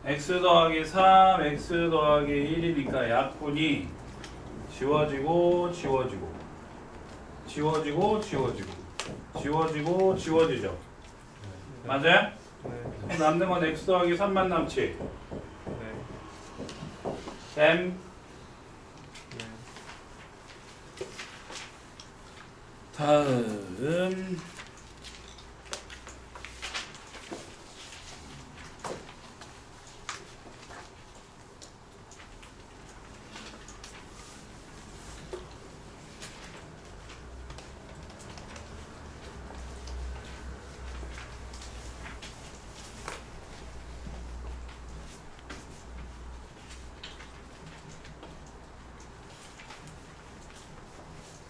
x 더하기 3, x 더하기 1이니까 약분이 지워지고 지워지고 지워지고 지워지고 지워지고 지워지죠. 맞아요? 네. 남는 건 x 더하기 3만 남지. 네. m 네. 다음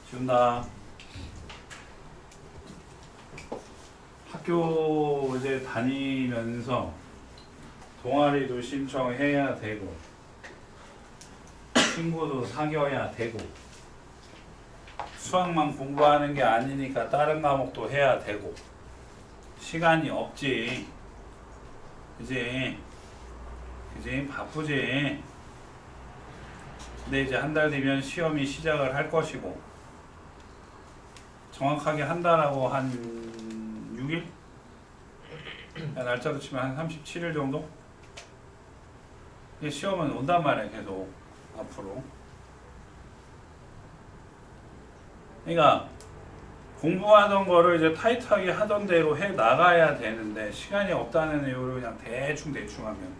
지운다. 학교 이제 다니면서 동아리도 신청해야 되고 친구도 사귀어야 되고 수학만 공부하는 게 아니니까 다른 과목도 해야 되고 시간이 없지. 그지? 그지? 바쁘지. 근데 이제 한 달 뒤면 시험이 시작을 할 것이고 정확하게 한 달하고 한 6일? 날짜로 치면 한 37일 정도? 시험은 온단 말이야 계속 앞으로. 그러니까 공부하던 거를 이제 타이트하게 하던 대로 해 나가야 되는데 시간이 없다는 이유로 그냥 대충 하면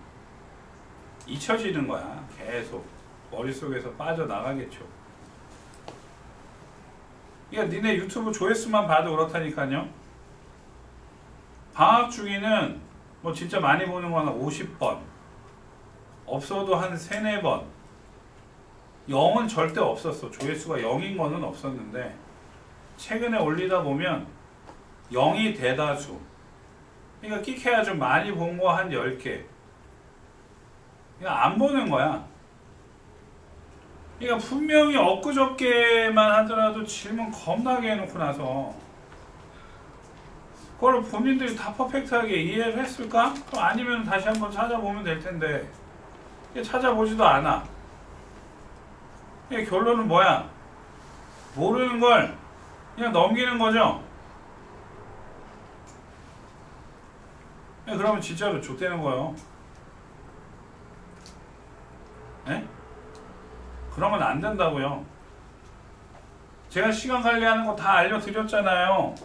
잊혀지는 거야. 계속 머릿속에서 빠져나가겠죠. 그러니까 니네 유튜브 조회수만 봐도 그렇다니까요. 방학 중에는 뭐 진짜 많이 보는 거 한 50번 없어도 한 3, 4번 0은 절대 없었어. 조회수가 0인 거는 없었는데 최근에 올리다 보면 0이 대다수. 그러니까 끼케야 좀 많이 본 거 한 10개. 그냥 안 보는 거야. 그러니까 분명히 엊그저께만 하더라도 질문 겁나게 해놓고 나서 그걸 본인들이 다 퍼펙트하게 이해를 했을까? 그럼 아니면 다시 한번 찾아보면 될 텐데 찾아보지도 않아. 결론은 뭐야? 모르는 걸 그냥 넘기는 거죠. 그러면 진짜로 좆되는 거예요. 네? 그러면 안 된다고요. 제가 시간 관리하는 거 다 알려드렸잖아요.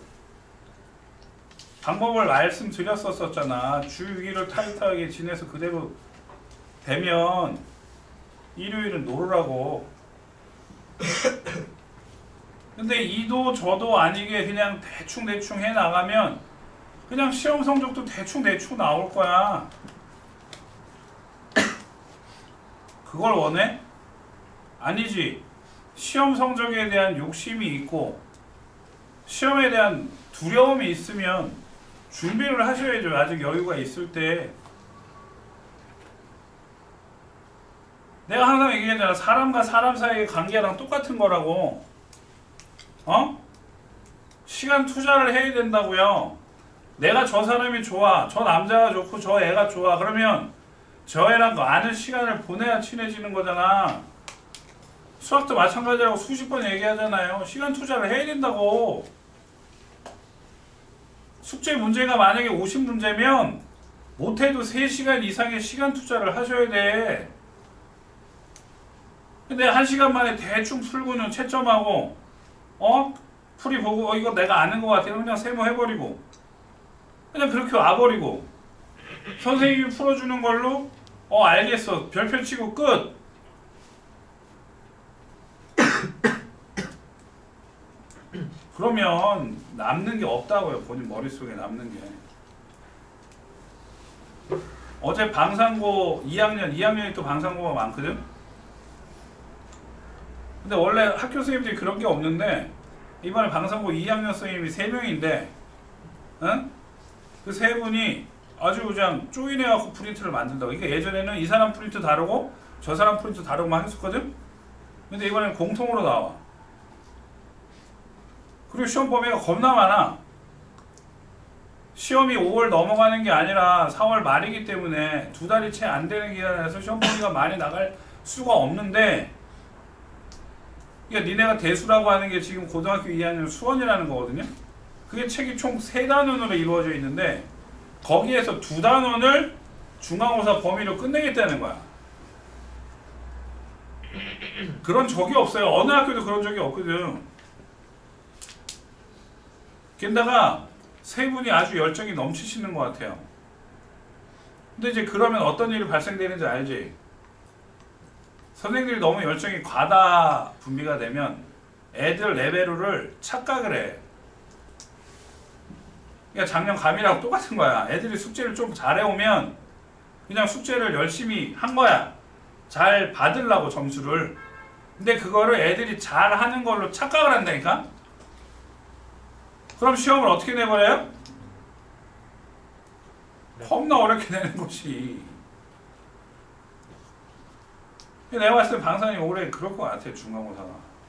방법을 말씀드렸었잖아. 주 6일을 타이트하게 지내서 그대로 되면 일요일은 놀으라고. 근데 이도 저도 아니게 그냥 대충 해나가면 그냥 시험 성적도 대충 나올 거야. 그걸 원해? 아니지. 시험 성적에 대한 욕심이 있고 시험에 대한 두려움이 있으면 준비를 하셔야죠. 아직 여유가 있을 때. 내가 항상 얘기하잖아. 사람과 사람 사이의 관계랑 똑같은 거라고. 시간 투자를 해야 된다고요. 내가 저 사람이 좋아, 저 남자가 좋고 저 애가 좋아, 그러면 저 애랑 많은 시간을 보내야 친해지는 거잖아. 수학도 마찬가지라고 수십 번 얘기하잖아요. 시간 투자를 해야 된다고. 숙제 문제가 만약에 50문제면 못해도 3시간 이상의 시간 투자를 하셔야 돼. 근데 1시간 만에 대충 풀고는 채점하고 풀이 보고 이거 내가 아는 것 같아. 그냥 세모해버리고 그냥 그렇게 와버리고 선생님이 풀어주는 걸로 알겠어. 별표 치고 끝. 그러면 남는 게 없다고요. 본인 머릿속에 남는 게. 어제 방상고 2학년이 또 방상고가 많거든. 근데 원래 학교 선생님들이 그런 게 없는데 이번에 방상고 2학년 선생님이 3명인데 응? 그 3분이 아주 그냥 조인해갖고 프린트를 만든다고. 그러니까 예전에는 이 사람 프린트 다르고 저 사람 프린트 다르고만 했었거든. 근데 이번에는 공통으로 나와. 그리고 시험 범위가 겁나 많아. 시험이 5월 넘어가는 게 아니라 4월 말이기 때문에 2달이 채 안 되는 기간에서 시험 범위가 많이 나갈 수가 없는데, 그러니까 니네가 대수라고 하는 게 지금 고등학교 2학년 수원이라는 거거든요. 그게 책이 총 3단원으로 이루어져 있는데 거기에서 2단원을 중간고사 범위로 끝내겠다는 거야. 그런 적이 없어요. 어느 학교도 그런 적이 없거든. 게다가 세 분이 아주 열정이 넘치시는 것 같아요. 근데 이제 그러면 어떤 일이 발생되는지 알지? 선생님들이 너무 열정이 과다 분비가 되면 애들 레벨을 착각을 해. 그러니까 작년 감이라고 똑같은 거야. 애들이 숙제를 좀 잘해오면 그냥 숙제를 열심히 한 거야. 잘 받으려고 점수를. 근데 그거를 애들이 잘하는 걸로 착각을 한다니까? 그럼 시험을 어떻게 내버려요? 겁나 어렵게 내는 거지. 내가 봤을 때 방산이 올해 그럴 것 같아. 중간고사가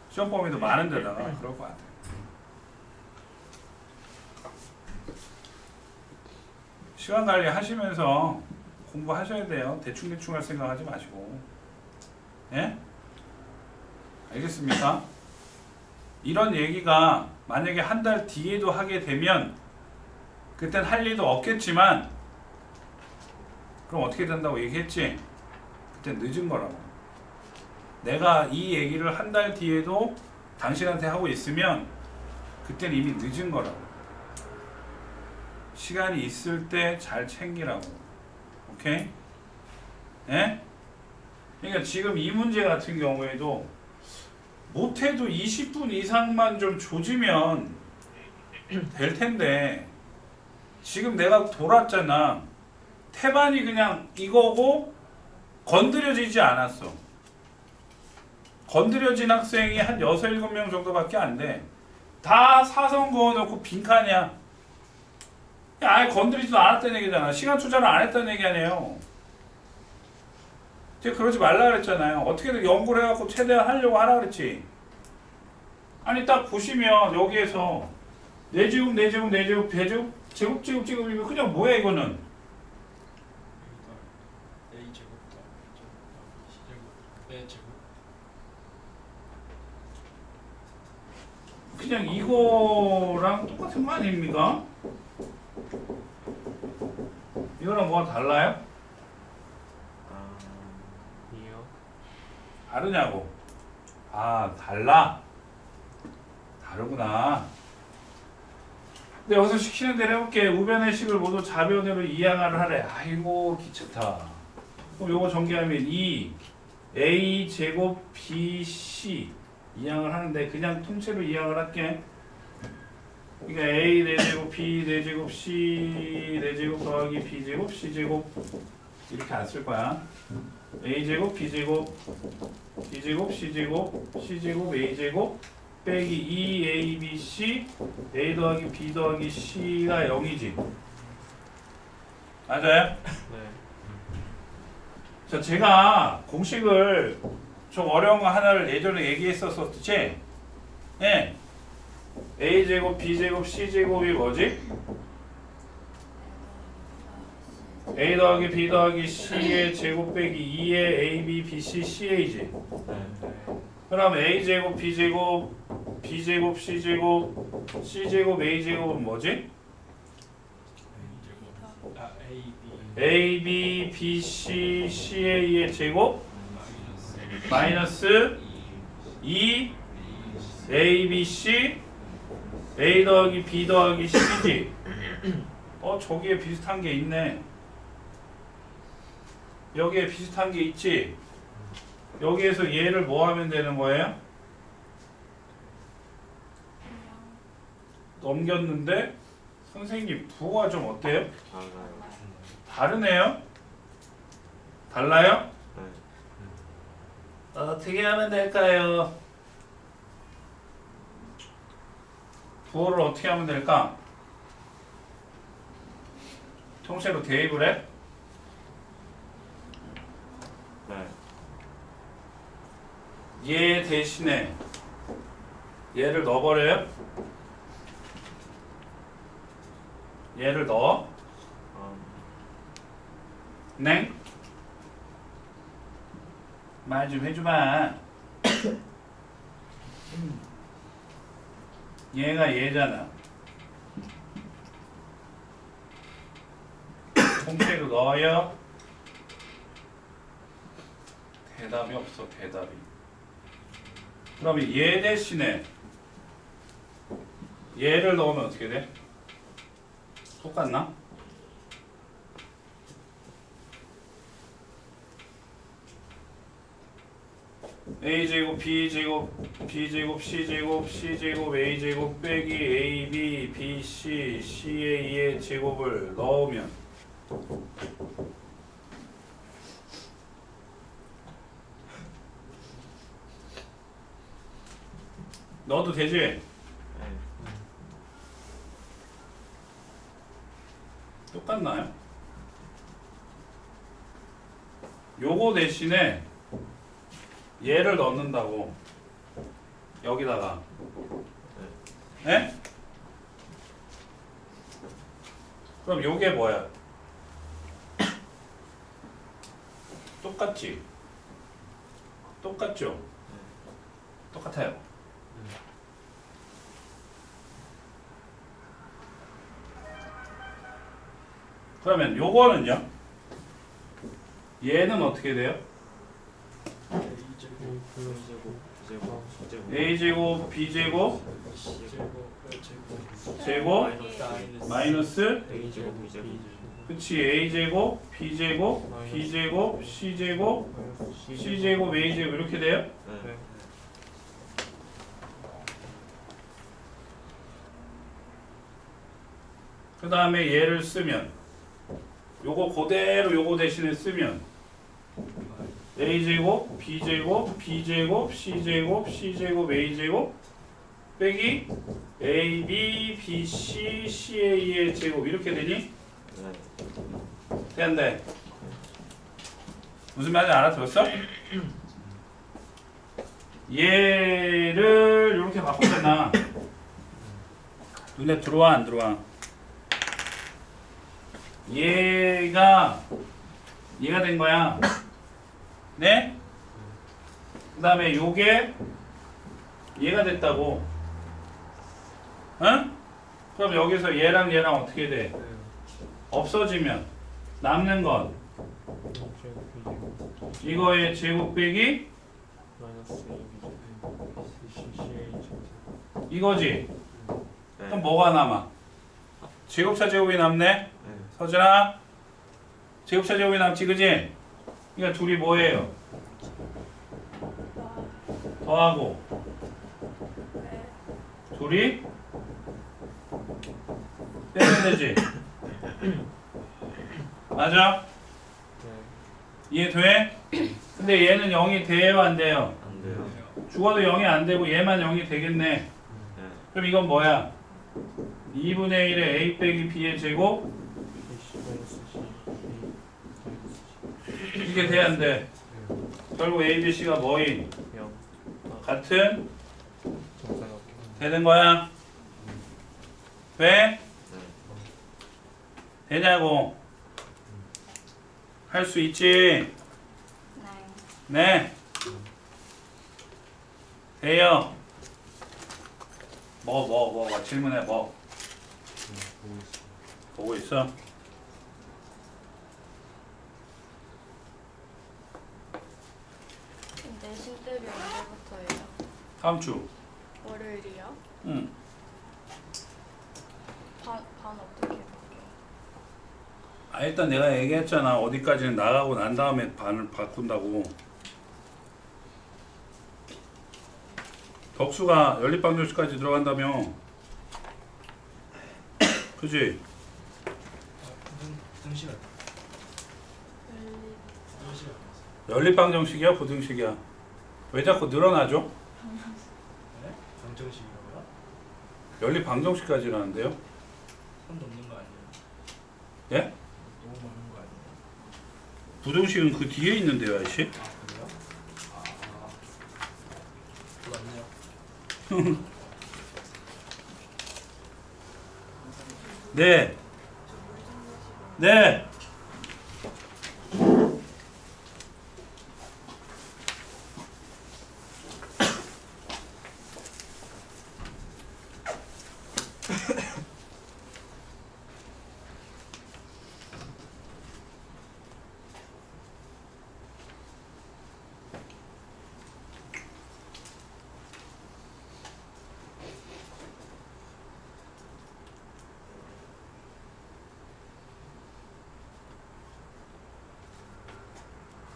시험 범위도 많은 데다가 그럴 것 같아. 시간 관리 하시면서 공부하셔야 돼요. 대충대충 할 생각 하지 마시고. 예? 알겠습니까? 이런 얘기가 만약에 한 달 뒤에도 하게 되면 그땐 할 일도 없겠지만, 그럼 어떻게 된다고 얘기했지? 그땐 늦은 거라고. 내가 이 얘기를 한 달 뒤에도 당신한테 하고 있으면 그땐 이미 늦은 거라고. 시간이 있을 때 잘 챙기라고. 오케이? 예? 그러니까 지금 이 문제 같은 경우에도 못해도 20분 이상만 좀 조지면 될 텐데, 지금 내가 돌았잖아. 태반이 그냥 이거고 건드려지지 않았어. 건드려진 학생이 한 6, 7명 정도밖에 안 돼. 다 사선 그어놓고 빈칸이야. 아예 건드리지도 않았다는 얘기잖아. 시간 투자를 안 했다는 얘기 아니에요. 제가 그러지 말라 그랬잖아요. 어떻게든 연구를 해갖고 최대한 하려고 하라 그랬지. 아니 딱 보시면 여기에서 4제곱, 4제곱, 4제곱, 배제곱, 제곱, 제곱, 제곱, 이거 그냥 뭐야 이거는? A제곱, C제곱, B제곱. 그냥 이거랑 똑같은 거 아닙니까? 이거랑 뭐가 달라요? 이요. 다르냐고. 아, 달라? 다르구나. 근데 여기서 시키는 대로 해볼게. 우변의 식을 모두 좌변으로 이항을 하래. 아이고 귀찮다. 그럼 요거 전개하면 2 a 제곱 b c 이항을 하는데 그냥 통째로 이항을 할게. 그러니까 a 4제곱 b 4제곱 c 4제곱 더하기 b 제곱 c 제곱 이렇게 안 쓸 거야. a 제곱 b 제곱 b 제곱 c 제곱 c 제곱 a 제곱 빼기 2abc a 더하기 b 더하기 c가 0이지. 맞아요? 네. 자, 제가 공식을 좀 어려운 거 하나를 예전에 얘기했었었지? 예. a제곱 b제곱 c제곱이 뭐지? a 더하기 b 더하기 c의 제곱 빼기 2의 ab, bc, ca지. 그럼 a제곱 b제곱 b제곱 c제곱 c제곱 a제곱은 뭐지? ab, bc, ca의 제곱 마이너스 2 abc a 더하기 b 더하기 c지. 저기에 비슷한 게 있네. 여기에 비슷한 게 있지. 여기에서 얘를 뭐 하면 되는 거예요? 넘겼는데 선생님 부호가 좀 어때요? 다르네요? 달라요? 어떻게 하면 될까요? 부호를 어떻게 하면 될까? 통째로 대입을 해? 얘 대신에 얘를 넣어버려요? 얘를 넣어. 네? 말 좀 해줘봐. 얘가 얘잖아. 통째로 넣어요. 대답이 없어. 대답이. 그러면 얘 대신에 얘를 넣으면 어떻게 돼? 똑같나? a제곱 b제곱 b제곱 c제곱 c제곱 a제곱 빼기 ab bc ca의 제곱을 넣으면 넣어도 되지? 똑같나요? 요거 대신에 얘를 넣는다고 여기다가 네? 그럼 요게 뭐야? 똑같지? 똑같죠? 똑같아요. 그러면 요거는요? 얘는 어떻게 돼요? a제곱 b제곱 제곱 마이너스 그치 a제곱 b제곱 b제곱 c제곱 c제곱 a제곱 이렇게 돼요? 그 다음에 얘를 쓰면 요거 그대로 요거 대신에 쓰면 a제곱 b제곱 b제곱 c제곱 c제곱 a제곱 빼기 ab bc ca의 제곱 이렇게 되니? 된대. 무슨 말인지 알아들었어? 얘를 이렇게 바꾸잖아. 눈에 들어와 안 들어와? 얘가 된 거야. 네? 그 다음에 요게 얘가 됐다고. 응? 그럼 여기서 얘랑 얘랑 어떻게 돼? 없어지면 남는 건 이거의 제곱 빼기 이거지. 그럼 뭐가 남아? 제곱차 제곱이 남네? 서준아? 제곱차 제곱이 남지 그지? 그러니까 둘이 뭐예요? 더하고 둘이 빼면 되지? 맞아? 이해돼? 근데 얘는 0이 돼요 안 돼요? 안 돼요. 죽어도 0이 안 되고 얘만 0이 되겠네. 그럼 이건 뭐야? 2분의 1의 a 빼기 b의 제곱 이게 돼야 안 돼? 결국 a, b, c가 뭐인? 같은? 되는 거야? 돼? 되냐고? 할 수 있지? 네. 돼요. 뭐 질문해 뭐. 보고 있어? 내신 때이 언제부터예요? 다음 주. 월요일이요? 응. 반 어떻게 바뀌어요? 일단 내가 얘기했잖아. 어디까지는 나가고 난 다음에 반을 바꾼다고. 덕수가 연립방정식까지 들어간다며. 그지? 등시간. 등시간. 연립방정식이야? 부등식이야? 왜 자꾸 늘어나죠? 네? 방정식이라고요? 연립방정식까지라는데요? 선 넘는 거 아니에요? 예? 너무 많은 거 아니에요? 부등식은 그 뒤에 있는데요, 아저씨? 아 그래요? 맞네요. 네. 네.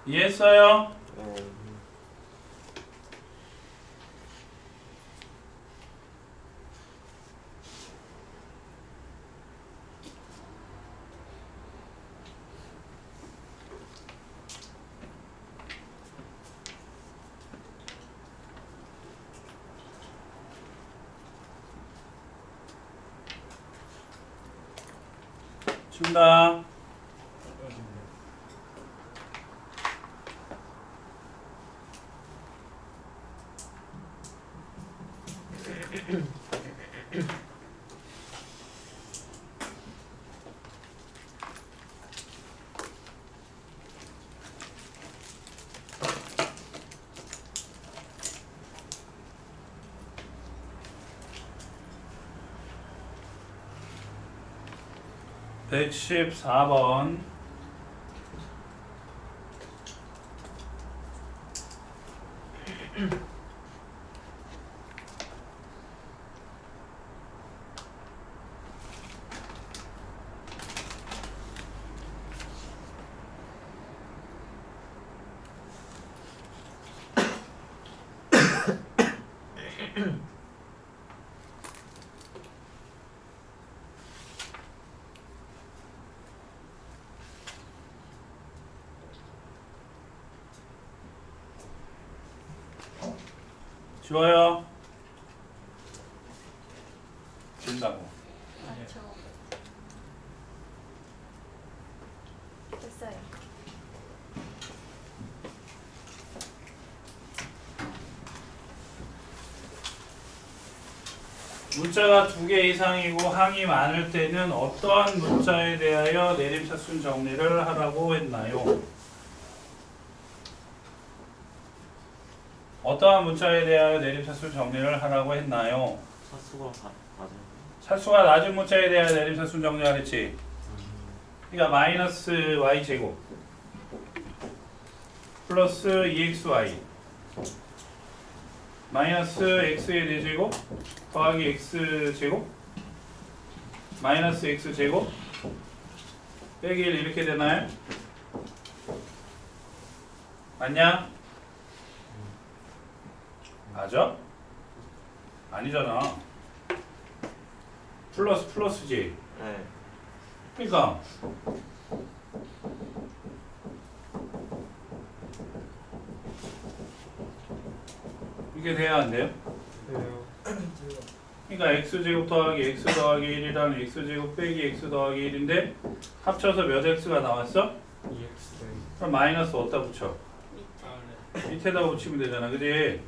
이해했어요? 네. 준다. (114번) 좋아요. 준다고. 맞죠. 됐어요. 문자가 2개 이상이고 항이 많을 때는 어떠한 문자에 대하여 내림차순 정리를 하라고 했나요? 어떠한 문자에 대하여 내림차순 정리를 하라고 했나요? 차수가 맞아요. 차수가 낮은 문자에 대하여 내림차순 정리하랬지. 그러니까 마이너스 y제곱 플러스 2xy 마이너스 x의 4제곱 더하기 x제곱 마이너스 x제곱 빼기 1 이렇게 되나요? 맞냐? 맞아? 아니잖아. 플러스 플러스지. 네. 그러니까 이게 돼야 안 돼요? 그래요. 그러니까 x제곱 더하기 x 더하기 1이라는 x제곱 빼기 x 더하기 1인데 합쳐서 몇 x가 나왔어? EX. 네. 그럼 마이너스 어디다 붙여? 밑에. 밑에다 붙이면 되잖아. 그지? 네.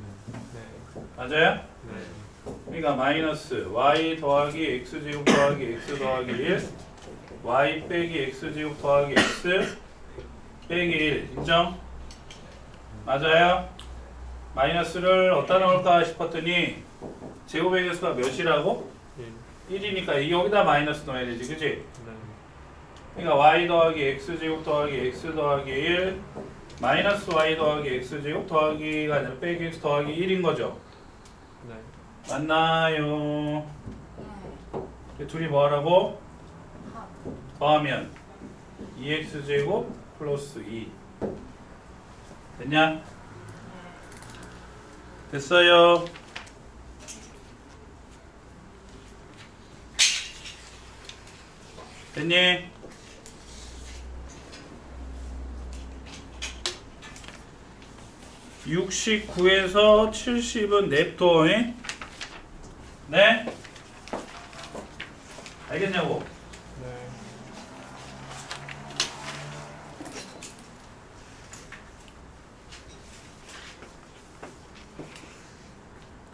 맞아요? 네. 그러니까 마이너스 y 더하기 x제곱 더하기 x 더하기 1 y 빼기 x제곱 더하기 x 빼기 1 인정? 맞아요? 마이너스를 어디다 넣을까 싶었더니 제곱의 개수가 몇이라고? 1이니까 여기다 마이너스 넣어야 되지. 그지? 네. 그러니까 y 더하기 x제곱 더하기 x 더하기 1 마이너스 y 더하기 x제곱 더하기가 아니라 빼기 x 더하기 1인 거죠. 네. 맞나요? 둘이 뭐하라고? 합. 더하면 2x제곱 플러스 2 됐냐? 됐어요. 됐니? (69에서) (70은) 냅둬. 네? 알겠냐고? 네.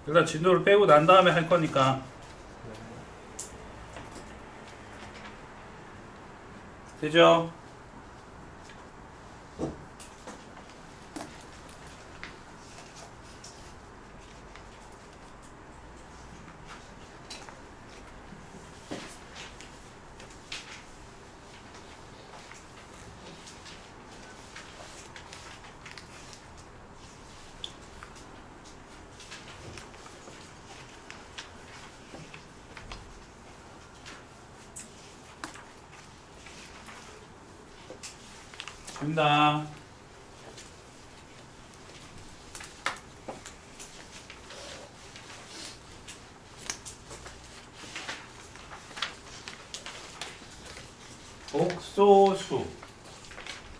일단 진도를 빼고 난 다음에 할 거니까 되죠? 됩니다. 복소수.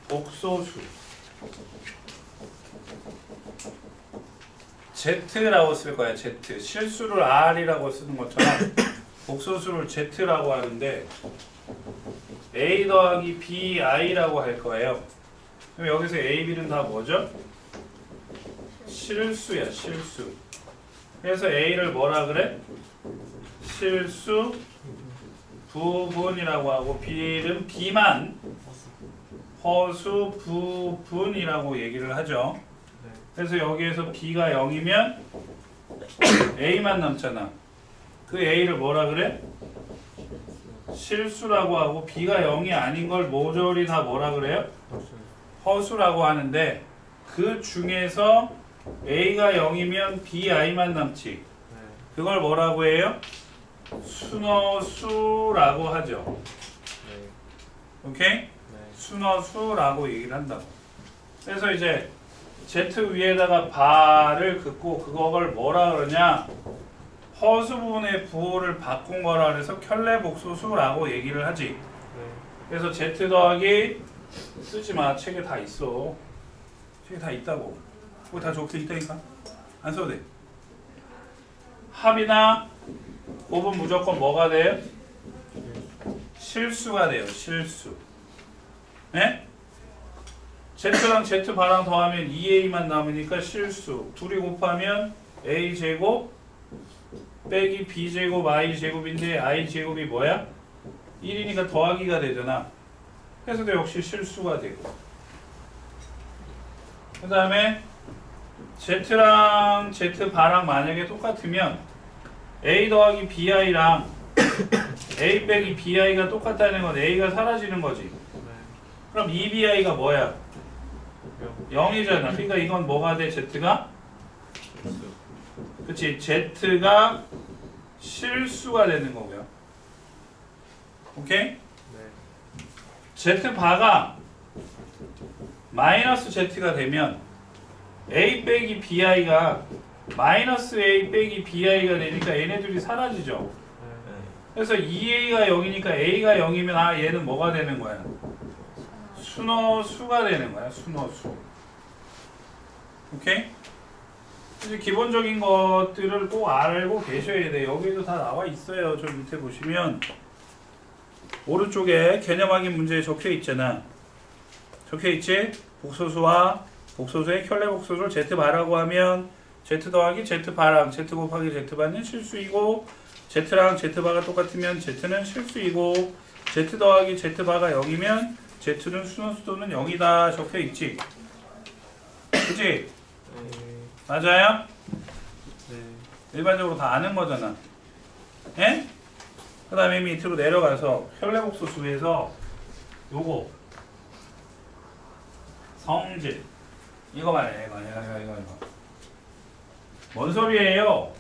복소수. Z라고 쓸 거야, Z. 실수를 R이라고 쓰는 것처럼 복소수를 Z라고 하는데 A 더하기 BI라고 할 거예요. 그럼 여기서 A, B는 다 뭐죠? 실수야, 실수. 그래서 A를 뭐라 그래? 실수 부분이라고 하고 B는 B만 허수 부분이라고 얘기를 하죠. 네. 그래서 여기에서 B가 0이면 A만 남잖아. 그 A를 뭐라 그래? 실수라고 하고 B가 0이 아닌 걸 모조리 다 뭐라 그래요? 허수라고 하는데 그 중에서 A가 0이면 BI만 남지. 네. 그걸 뭐라고 해요? 순허수라고 하죠. 네. 오케이? 네. 순허수라고 얘기를 한다고. 그래서 이제 Z 위에다가 바를 긋고 그걸 뭐라 그러냐? 허수 부분의 부호를 바꾼 거라 그래서 켤레복소수라고 얘기를 하지. 네. 그래서 Z 더하기 쓰지 마. 책에 다 있어. 책에 다 있다고. 거기 다 적혀 있다니까. 안 써도 돼. 합이나 곱은 무조건 뭐가 돼요? 실수가 돼요. 실수. 네? Z랑 Z 바랑 더하면 2A만 남으니까 실수. 둘이 곱하면 A제곱 빼기 B제곱 I제곱인데 I제곱이 뭐야? 1이니까 더하기가 되잖아. 그래서 역시 실수가 되고. 그 다음에 Z랑 Z 바랑 만약에 똑같으면 A 더하기 BI랑 A 빼기 BI가 똑같다는 건 A가 사라지는 거지. 네. 그럼 2BI가 뭐야? 0. 0이잖아. 그러니까 이건 뭐가 돼? Z가? 그치? Z가 실수가 되는 거고요. 오케이? 네. Z바가 마이너스 Z가 되면 A 빼기 BI가 마이너스 A 빼기 BI가 되니까 얘네들이 사라지죠. 네. 그래서 2A가 0이니까 A가 0이면 아 얘는 뭐가 되는 거야? 순허수가 되는 거야. 순허수. 오케이? 이제 기본적인 것들을 꼭 알고 계셔야 돼. 여기도 다 나와 있어요. 저 밑에 보시면 오른쪽에 개념 확인 문제에 적혀 있잖아. 적혀 있지? 복소수와 복소수의 켤레 복소수를 Z바라고 하면 Z 더하기 Z바랑 Z 곱하기 Z바는 실수이고 Z랑 Z바가 똑같으면 Z는 실수이고 Z 더하기 Z바가 0이면 Z는 순허수 또는 0이다 적혀 있지. 그치? 네. 맞아요? 네. 일반적으로 다 아는 거잖아. 예? 그 다음에 밑으로 내려가서 혈레복소수에서 요거 성질 이거 말해. 이거 뭔 소리예요?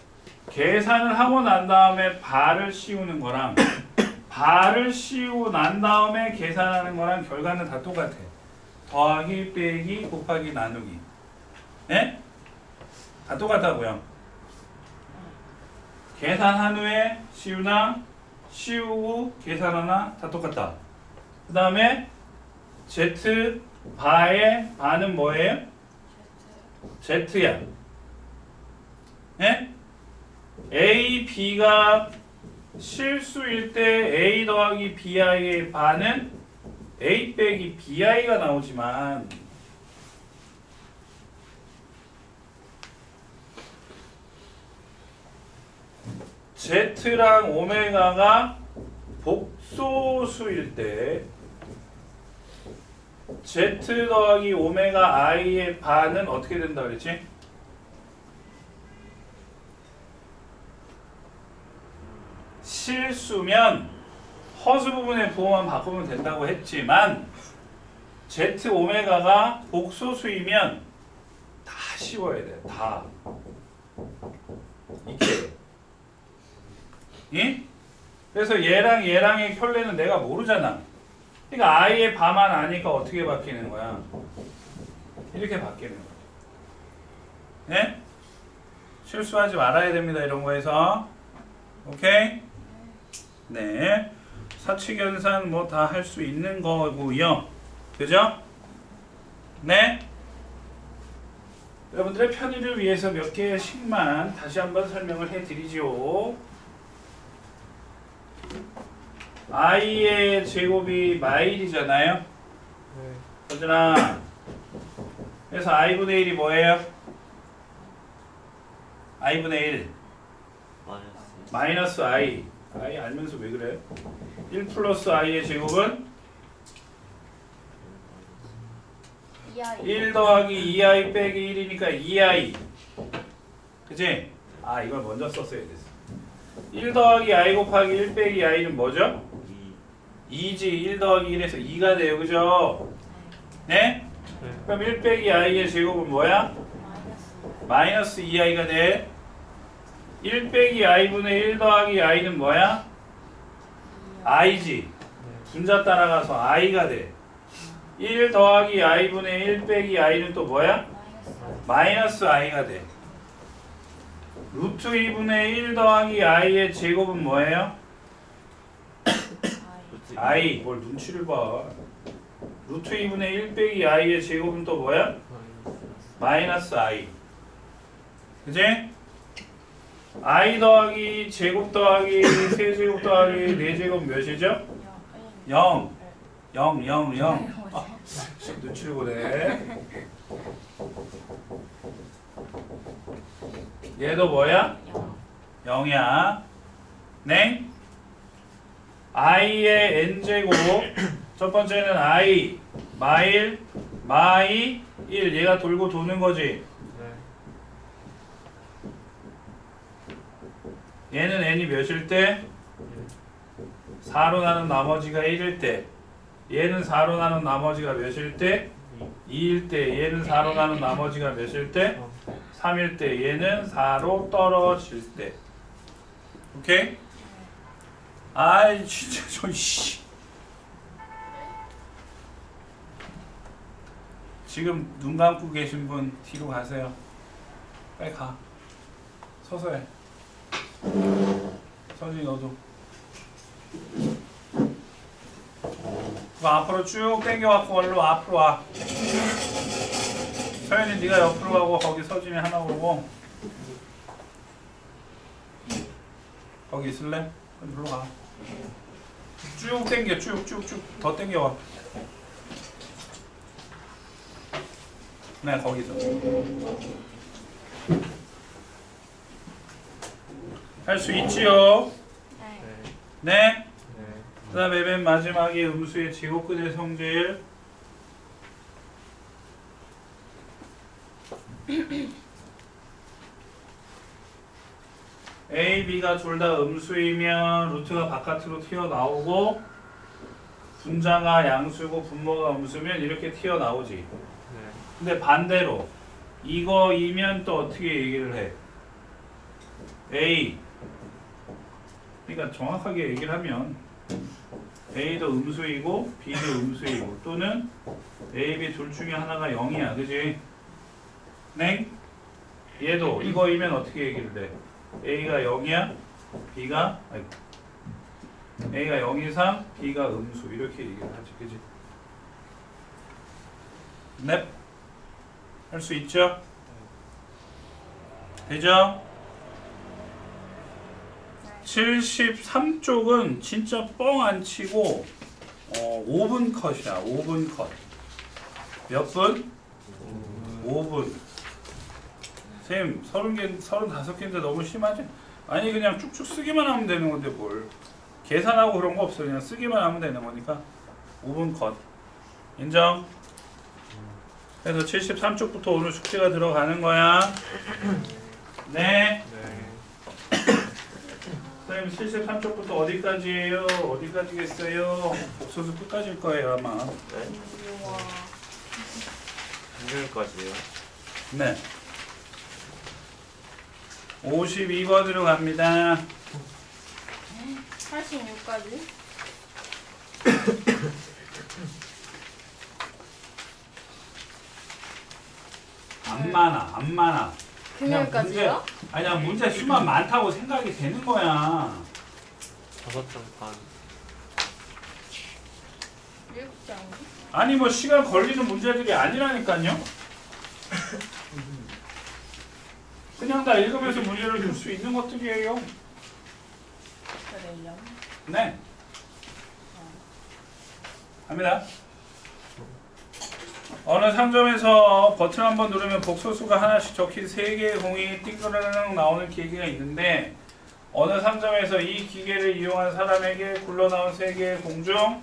계산을 하고 난 다음에 발을 씌우는 거랑 발을 씌우고 난 다음에 계산하는 거랑 결과는 다 똑같아. 더하기 빼기 곱하기 나누기. 예? 다 똑같다고요. 계산한 후에 씌우나 씌우고 계산하나 다 똑같다. 그 다음에 Z 바의 바는 뭐예요? Z야. 예? A, B가 실수일 때 A 더하기 BI의 바는 A 빼기 BI가 나오지만 Z랑 오메가가 복소수일 때 Z 더하기 오메가 i의 반은 어떻게 된다 그랬지? 실수면 허수 부분의 부호만 바꾸면 된다고 했지만 Z 오메가가 복소수이면 다 씌워야 돼. 다. 이렇게. 이? 그래서 얘랑 얘랑의 켤레는 내가 모르잖아. 그러니까 i의 바만 아니까 어떻게 바뀌는 거야? 이렇게 바뀌는 거야. 네? 실수하지 말아야 됩니다. 이런 거에서. 오케이? 네. 사칙연산 뭐 다 할 수 있는 거고요. 그죠? 네? 여러분들의 편의를 위해서 몇 개씩만 다시 한번 설명을 해드리죠. i의 제곱이 마일이잖아요. 네. 서준아. 그래서 i분의 1이 뭐예요? i분의 1 마이너스 i. i 알면서 왜 그래? 1 플러스 i의 제곱은 1 더하기 2i 빼기 1이니까 2i. 그치? 아, 이걸 먼저 썼어야 됐어. 1 더하기 i 곱하기 1 빼기 i는 뭐죠? 2지. 1 더하기 1에서 2가 돼요. 그죠? 네? 네. 그럼 1 빼기 i의 제곱은 뭐야? 마이너스 2i가 돼. 1 빼기 i분의 1 더하기 i는 뭐야? i지. 분자 따라가서 i가 돼. 1 더하기 i분의 1 빼기 i는 또 뭐야? 마이너스 i가 돼. 루트 2분의 1 더하기 i의 제곱은 뭐예요? i. 뭘 눈치를 봐. 루트 2분의 1 빼기 i의 제곱은 또 뭐야? 마이너스 i. 그지? i 더하기 제곱 더하기 세제곱 더하기 4제곱 몇이죠? 0. 0, 0, 0. 아, 눈치를 보네. 얘도 뭐야? 0이야. 네? i의 n제곱. 첫 번째는 i, 마일, 마이, 1. 얘가 돌고 도는 거지. 얘는 n이 몇일 때? 4로 나눈 나머지가 1일 때. 얘는 4로 나눈 나머지가 몇일 때? 2일 때. 얘는 4로 나눈 나머지가 몇일 때? 3일 때. 얘는 4로 떨어질 때. 오케이? 아이 진짜 저 씨. 지금 눈 감고 계신 분 뒤로 가세요. 빨리 가. 서서 해. 서준이 너도. 그거 앞으로 쭉 당겨갖고 얼른 앞으로 와. 서현이 네가 옆으로 가고 거기 서준이 하나 오고. 거기 있을래? 그럼 일로 가. 쭉 당겨 쭉쭉쭉 더 당겨와. 네 거기서. 할 수 있지요? 네? 그 다음에 맨 마지막에 음수의 제곱근의 성질. A, B가 둘 다 음수이면 루트가 바깥으로 튀어나오고 분자가 양수고 분모가 음수면 이렇게 튀어나오지. 근데 반대로 이거이면 또 어떻게 얘기를 해? A. 그러니까 정확하게 얘기를 하면 A도 음수이고 B도 음수이고 또는 A, B 둘 중에 하나가 0이야. 그지? 네? 얘도 이거이면 어떻게 얘기를 해? A가 0이야? B가 A가 0 이상 B가 음수 이렇게 얘기를 하지. 그지? 넵. 할 수 있죠? 되죠? 73쪽은 진짜 뻥 안 치고 5분 컷이야. 5분 컷. 몇 분? 5분. 쌤 30개, 35개인데 너무 심하지? 아니 그냥 쭉쭉 쓰기만 하면 되는 건데 뭘 계산하고 그런 거 없어. 그냥 쓰기만 하면 되는 거니까 5분 컷. 인정? 그래서 73쪽부터 오늘 숙제가 들어가는 거야. 네. 네. 선생님 73쪽부터 어디까지예요? 어디까지겠어요? 복소수 끝까지일 거예요 아마. 네. 우와. 한결까지요. 네. 52번으로 갑니다. 86까지? 안 많아, 안 많아. 금요일까지요? 아니야 문제 수만 많다고 생각이 되는 거야. 5점 반. 7장. 아니 뭐 시간 걸리는 문제들이 아니라니까요. 그냥 다 읽으면서 문제를 줄 수 있는 것들이에요. 그래요? 네. 갑니다. 어느 상점에서 버튼 한번 누르면 복소수가 하나씩 적힌 3개의 공이 띵그르릉 나오는 기계가 있는데 어느 상점에서 이 기계를 이용한 사람에게 굴러나온 3개의 공 중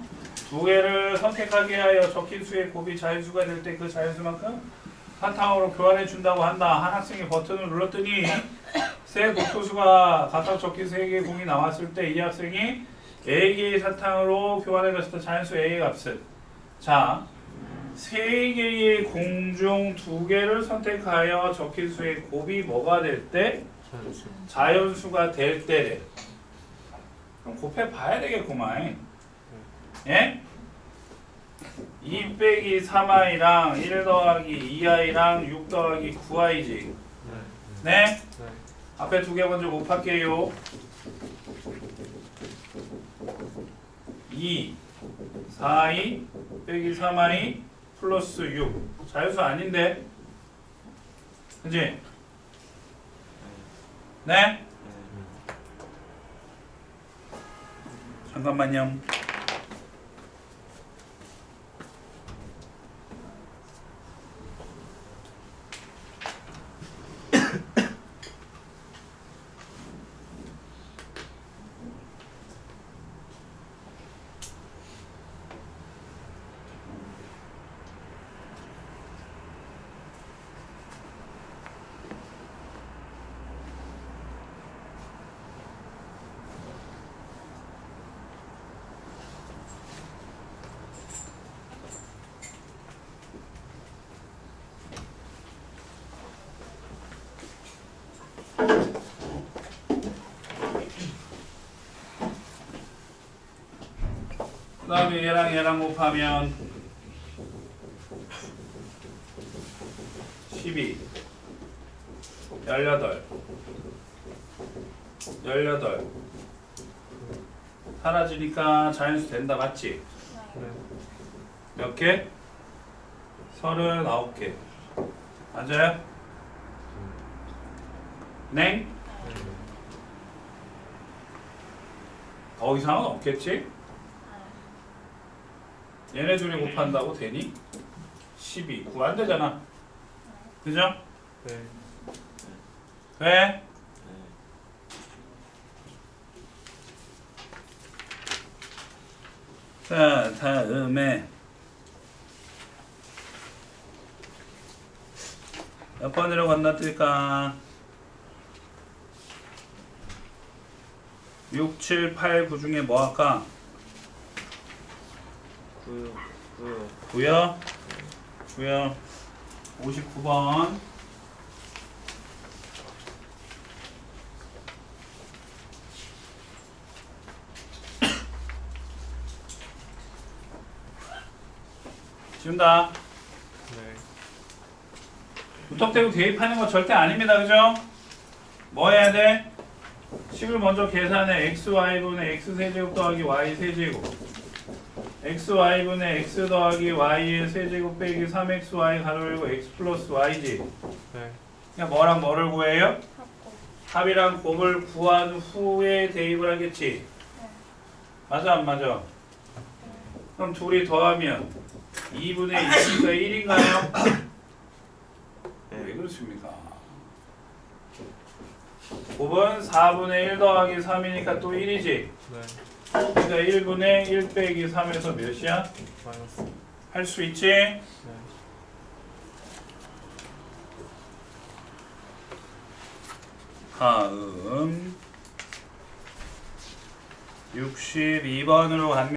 2개를 선택하게 하여 적힌 수의 곱이 자연수가 될 때 그 자연수만큼 사탕으로 교환해 준다고 한다. 한 학생이 버튼을 눌렀더니 세 복소수가 각각 적힌 3개의 공이 나왔을 때 이 학생이 A개의 사탕으로 교환해 줬을 때 자연수 A의 값은 자 3개의 공 중 2개를 선택하여 적힌 수의 곱이 뭐가 될 때? 자연수. 자연수가 될 때래. 그럼 곱해 봐야 되겠구만. 예? 2 빼기 3i랑 1 더하기 2i랑 6 더하기 9i지. 네. 네? 네. 앞에 2개 먼저 곱할게요. 2, 4i 빼기 3i 플러스 6. 자연수 아닌데? 그치? 네? 잠깐만요. 그 다음에 얘랑 곱하면 12 18 사라지니까 자연수 된다 맞지? 네. 몇 개? 39개 맞아요? 네? 더 이상은 없겠지? 얘네 둘이 곱한다고 되니? 12 9 안 되잖아 그죠? 네. 돼? 자 다음에 몇 번으로 건너뛸까? 6, 7, 8, 9 중에 뭐 할까? 9요? 59번 지운다. 네. 무턱대고 대입하는 거 절대 아닙니다. 그죠? 뭐 해야 돼? 10을 먼저 계산해. xy분의 x세제곱 더하기 y세제곱 xy분의 x 더하기 y의 세제곱 빼기 3xy 가로 열고 x 플러스 y지. 네. 그러니까 뭐랑 뭐를 구해요? 합곱. 합이랑 곱을 구한 후에 대입을 하겠지. 맞아 안 맞아? 그럼 둘이 더하면 2분의 2가 1인가요? 왜 그렇습니까? 곱은 4분의 1 더하기 3이니까 또 1이지. 네. 그러니까 1분의 1 빼기 3에서 몇이야? 마이너스. 할 수 있지? 네. 다음 62번으로 갑니다.